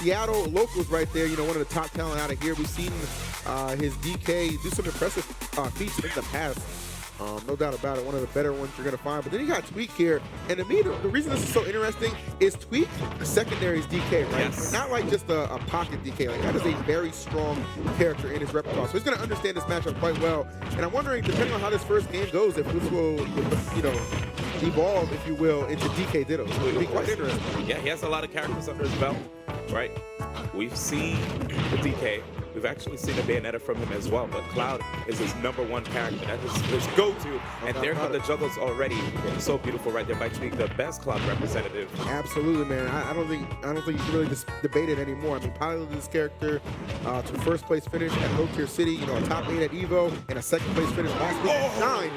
Seattle locals right there, you know, one of the top talent out of here. We've seen his DK do some impressive feats in the past. No doubt about it, one of the better ones you're going to find. But then you got Tweek here. And to me, the reason this is so interesting is Tweek secondary's DK, right? Yes. Not like just a pocket DK. Like, that is a very strong character in his repertoire. So he's going to understand this matchup quite well. And I'm wondering, depending on how this first game goes, if this will, you know, evolve, if you will, into DK Ditto. So it'll be quite interesting. Yeah, he has a lot of characters under his belt, right? We've seen the DK. We've actually seen a Bayonetta from him as well, but Cloud is his #1 character. That is his go-to. And there come the juggles already. So beautiful right there by Tweek, the best Cloud representative. Absolutely, man. I don't think you can really just debate it anymore. I mean, piloted this character to first place finish at Low Tier City, you know, a top 8 at Evo, and a second place finish last week at 9.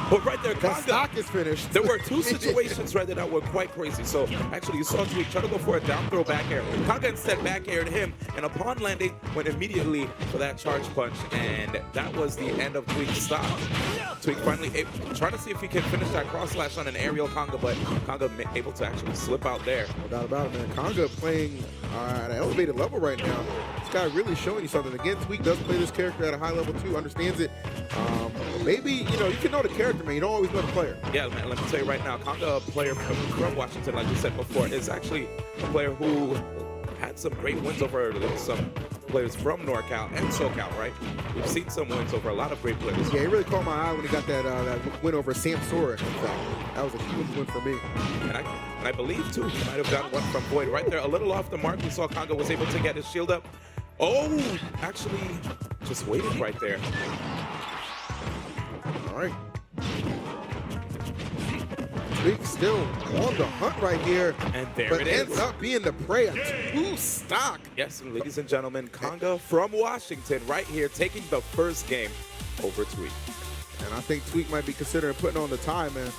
But right there, That Konga, stock is finished. there were 2 situations right there that were quite crazy. So actually, you saw Tweek try to go for a down throw back air. Konga instead back aired him, and upon landing, went immediately for that charge punch, and that was the end of Tweek's stop. Tweek finally trying to see if he can finish that cross slash on an aerial Konga, but Konga able to actually slip out there. No doubt about it, man. Konga playing at an elevated level right now. This guy really showing you something. Again, Tweek does play this character at a high level too, understands it. Maybe, you know, you can know the character, man. You don't always know the player. Yeah, man, let me tell you right now, Konga, a player from Washington, like you said before, is actually a player who had some great wins over some players from NorCal and SoCal, right? We've seen some wins over a lot of great players. Yeah, he really caught my eye when he got that win over Sam Soros, in fact. That was a huge win for me. And I believe, too, he might have gotten one from Void right there. A little off the mark. We saw Konga was able to get his shield up. Oh, actually, just waiting right there. All right. Tweek still on the hunt right here. And there but it is. ends up being the prey of 2 stock. Yes, and ladies and gentlemen, Konga from Washington right here taking the first game over Tweek. And I think Tweek might be considering putting on the tie, man.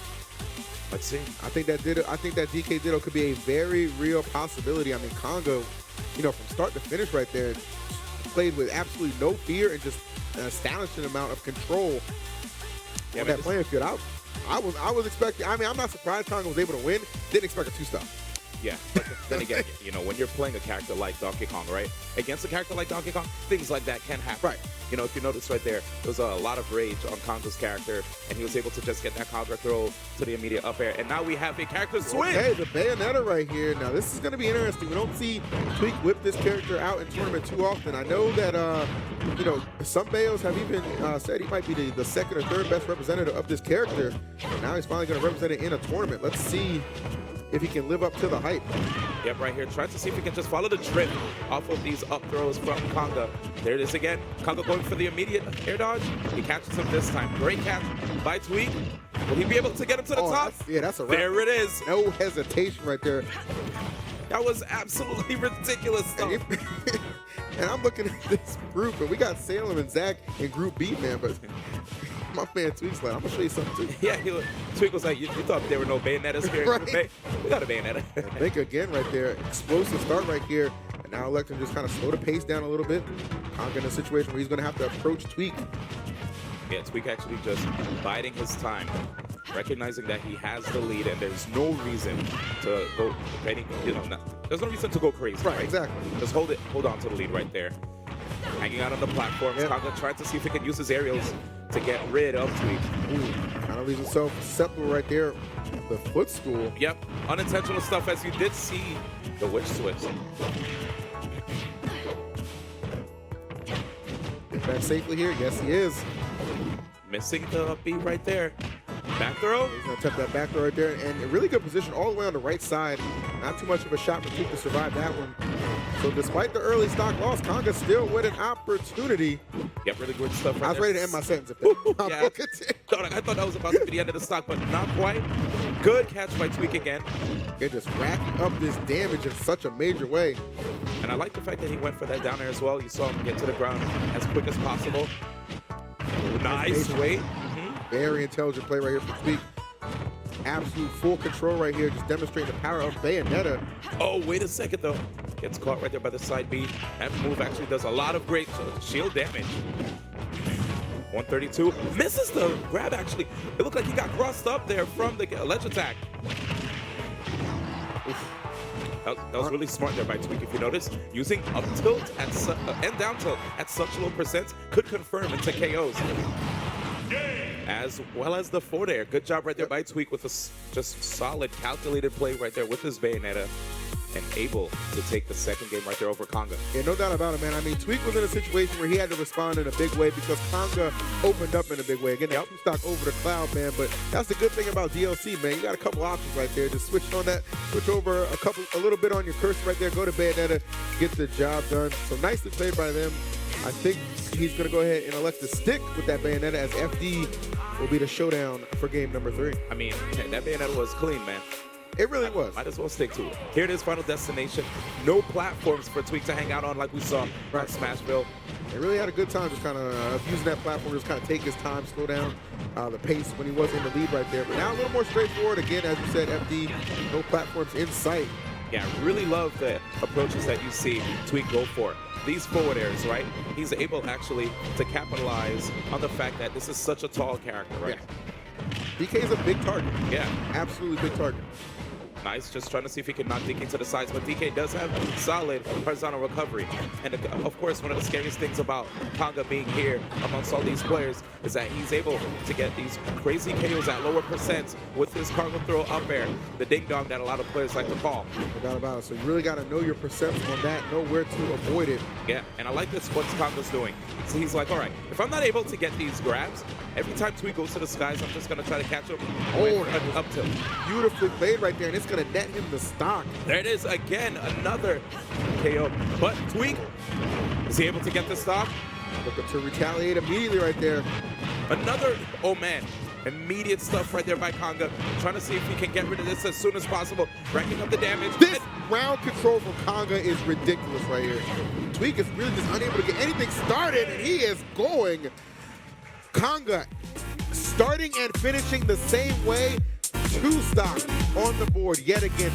Let's see. I think that DK Ditto could be a very real possibility. I mean, Konga, you know, from start to finish right there, played with absolutely no fear and just an astonishing amount of control on that playing field. I was expecting. I mean, I'm not surprised Konga was able to win. Didn't expect a 2-stop. Yeah, but then again, you know, when you're playing a character like Donkey Kong, right? Against a character like Donkey Kong, things like that can happen. Right. You know, if you notice right there, there was a lot of rage on Konga's character, and he was able to just get that counter throw to the immediate up air. And now we have a character swing. Okay, the Bayonetta right here. Now, this is going to be interesting. We don't see Tweek whip this character out in tournament too often. I know that, you know, some Bayos have even said he might be the second or third best representative of this character. And now he's finally going to represent it in a tournament. Let's see if he can live up to the hype. Yep, right here. Trying to see if we can just follow the drip off of these up throws from Konga. There it is again. Konga going for the immediate air dodge. He catches him this time. Great catch by Tweek. Will he be able to get him to the top? That's a wrap. There it is. No hesitation right there. That was absolutely ridiculous stuff. And I'm looking at this group, and we got Salem and Zach in Group B, man, but my man Tweek's like, I'm going to show you something, too. Yeah, Tweek was like, you thought there were no Bayonettas here in Group A? We got a Bayonetta. I think, again, right there, explosive start right here, and now Electrum just kind of slow the pace down a little bit. Konga in a situation where he's going to have to approach Tweek. Yeah, Tweek actually just biding his time, recognizing that he has the lead, and there's no reason to go there's no reason to go crazy. Right, exactly. Just hold on to the lead right there. Hanging out on the platforms, Yep. Konga trying to see if he can use his aerials to get rid of Tweek. Kind of leaves himself susceptible right there. The footstool. Yep, unintentional stuff, as you did see the witch switch. Get back safely here. Yes, he is. Missing the beat right there. Back throw. He's going to tap that back throw right there. And a really good position all the way on the right side. Not too much of a shot for Tweek to survive that one. So despite the early stock loss, Konga still with an opportunity. Yep, really good stuff right I was there. ready to end my sentence. If that, I thought that was about to be the end of the stock, but not quite. Good catch by Tweek again. They're just racking up this damage in such a major way. And I like the fact that he went for that down air as well. You saw him get to the ground as quick as possible. Nice weight. Very intelligent play right here from Tweek. Absolute full control right here, just demonstrating the power of Bayonetta. Oh, wait a second though. Gets caught right there by the side B. That move actually does a lot of great shield damage. 132. Misses the grab actually. It looked like he got crossed up there from the ledge attack. That was really smart there by Tweek, if you notice. Using up tilt and down tilt at such low percents could confirm into KOs. As well as the forward air. Good job right there by Tweek with a just solid calculated play right there with his Bayonetta. And able to take the second game right there over Konga. Yeah, no doubt about it, man. I mean, Tweek was in a situation where he had to respond in a big way because Konga opened up in a big way. Again, that two-stock over the cloud, man. But that's the good thing about DLC, man. You got a couple options right there. Just switch on that, switch over a little bit on your cursor right there. Go to Bayonetta, get the job done. So nicely played by them. I think he's going to go ahead and elect to stick with that Bayonetta as FD will be the showdown for game number 3. I mean, that Bayonetta was clean, man. It really was. Might as well stick to it. Here it is, Final Destination. No platforms for Tweek to hang out on like we saw on Smashville. They really had a good time just kind of using that platform, just kind of take his time, slow down the pace when he was in the lead right there. But now a little more straightforward. Again, as you said, FD, no platforms in sight. Yeah, I really love the approaches that you see Tweek go for. These forward airs, right? He's able actually to capitalize on the fact that this is such a tall character, right? Yeah. DK is a big target. Yeah. Absolutely big target. Nice, just trying to see if he can knock DK to the sides, but DK does have solid horizontal recovery. And of course, one of the scariest things about Konga being here amongst all these players is that he's able to get these crazy KOs at lower percents with his cargo throw up air, the ding-dong that a lot of players like to call. No doubt about it. So you really got to know your percents on that, know where to avoid it. Yeah, and I like this, what Konga's doing. So he's like, all right, if I'm not able to get these grabs, every time Tweek goes to the skies, I'm just going to try to catch him up tilt. Beautifully played right there, and it's going to net him the stock. There it is again, another KO. But Tweek, is he able to get the stock? Looking to retaliate immediately right there. Another, oh man, immediate stuff right there by Konga. Trying to see if he can get rid of this as soon as possible. Racking up the damage. This round control from Konga is ridiculous right here. Tweek is really just unable to get anything started, and he is going. Konga starting and finishing the same way. 2 stock on the board yet again.